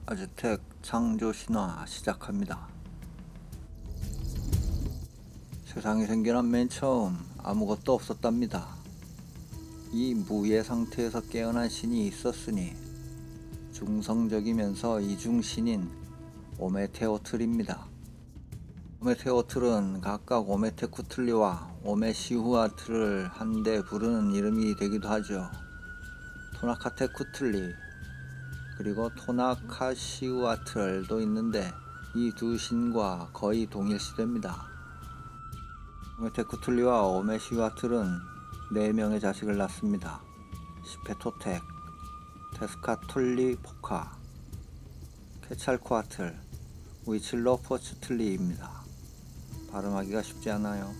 아즈텍 창조 신화 시작합니다. 세상이 생겨난 맨 처음 아무것도 없었답니다. 이 무의 상태에서 깨어난 신이 있었으니 중성적이면서 이중신인 오메테오틀입니다. 오메테오틀은 각각 오메테쿠틀리와 오메시후아틀을 한데 부르는 이름이 되기도 하죠. 토나카테쿠틀리 그리고 토나카시우아틀도 있는데 이 두 신과 거의 동일시됩니다. 오메테쿠틀리와 오메시우아틀은 4명의 자식을 낳습니다. 시페토텍, 테스카툴리포카, 케찰코아틀, 위칠로포츠틀리입니다. 발음하기가 쉽지 않아요.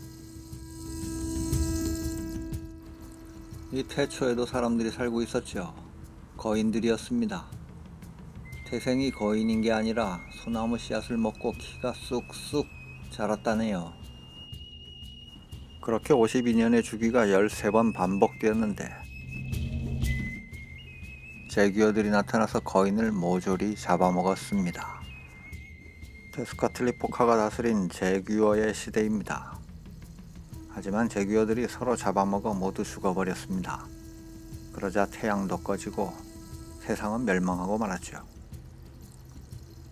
이 태초에도 사람들이 살고 있었죠. 거인들이었습니다. 태생이 거인인 게 아니라 소나무 씨앗을 먹고 키가 쑥쑥 자랐다네요. 그렇게 52년의 주기가 13번 반복되었는데 제귀어들이 나타나서 거인을 모조리 잡아먹었습니다. 테스카틀리포카가 다스린 제귀어의 시대입니다. 하지만 제귀어들이 서로 잡아먹어 모두 죽어버렸습니다. 그러자 태양도 꺼지고 세상은 멸망하고 말았죠.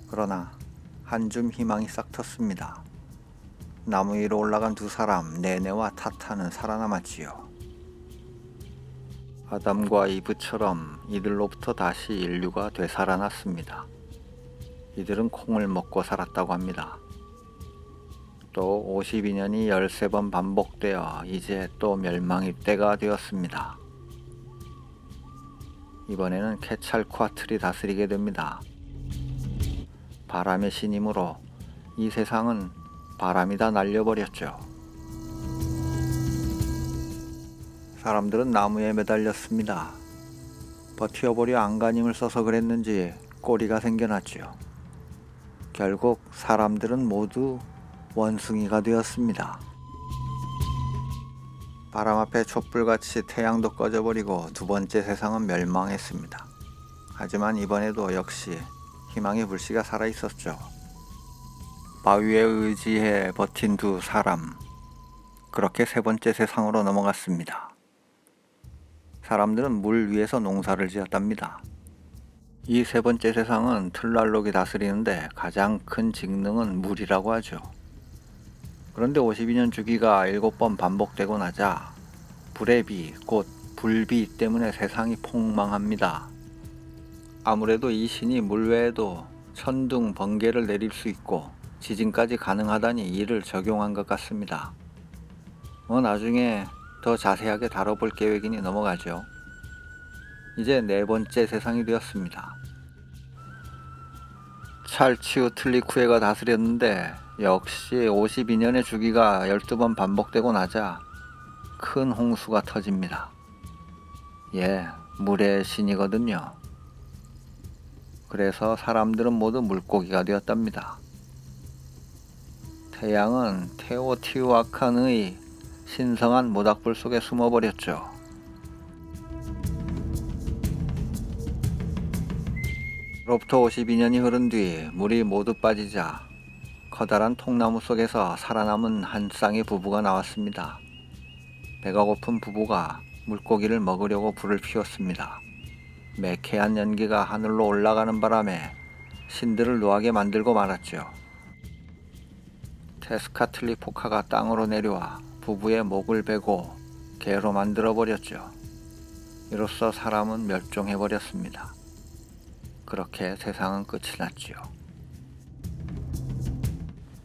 그러나 한 줌 희망이 싹 텄습니다. 나무 위로 올라간 두 사람 네네와 타타는 살아남았지요. 아담과 이브처럼 이들로부터 다시 인류가 되살아났습니다. 이들은 콩을 먹고 살았다고 합니다. 또 52년이 13번 반복되어 이제 또 멸망의 때가 되었습니다. 이번에는 케찰코아틀이 다스리게 됩니다. 바람의 신이므로 이 세상은 바람이 다 날려버렸죠. 사람들은 나무에 매달렸습니다. 버티어보려 안간힘을 써서 그랬는지 꼬리가 생겨났죠. 결국 사람들은 모두 원숭이가 되었습니다. 바람 앞에 촛불같이 태양도 꺼져버리고 두 번째 세상은 멸망했습니다. 하지만 이번에도 역시 희망의 불씨가 살아있었죠. 바위에 의지해 버틴 두 사람. 그렇게 세 번째 세상으로 넘어갔습니다. 사람들은 물 위에서 농사를 지었답니다. 이 세 번째 세상은 틀랄록이 다스리는데 가장 큰 직능은 물이라고 하죠. 그런데 52년 주기가 7번 반복되고 나자 불의 비, 곧 불비 때문에 세상이 폭망합니다. 아무래도 이 신이 물 외에도 천둥, 번개를 내릴 수 있고 지진까지 가능하다니 이를 적용한 것 같습니다. 나중에 더 자세하게 다뤄볼 계획이니 넘어가죠. 이제 네 번째 세상이 되었습니다. 찰치우틀리쿠에가 다스렸는데 역시 52년의 주기가 12번 반복되고 나자 큰 홍수가 터집니다. 물의 신이거든요. 그래서 사람들은 모두 물고기가 되었답니다. 태양은 테오티우아칸의 신성한 모닥불 속에 숨어버렸죠. 그로부터 52년이 흐른 뒤 물이 모두 빠지자 커다란 통나무 속에서 살아남은 한 쌍의 부부가 나왔습니다. 배가 고픈 부부가 물고기를 먹으려고 불을 피웠습니다. 매캐한 연기가 하늘로 올라가는 바람에 신들을 노하게 만들고 말았죠. 테스카틀리포카가 땅으로 내려와 부부의 목을 베고 개로 만들어 버렸죠. 이로써 사람은 멸종해 버렸습니다. 그렇게 세상은 끝이 났지요.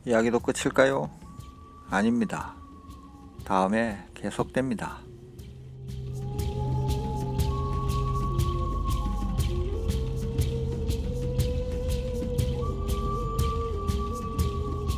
이야기도 끝일까요? 아닙니다. 다음에 계속됩니다.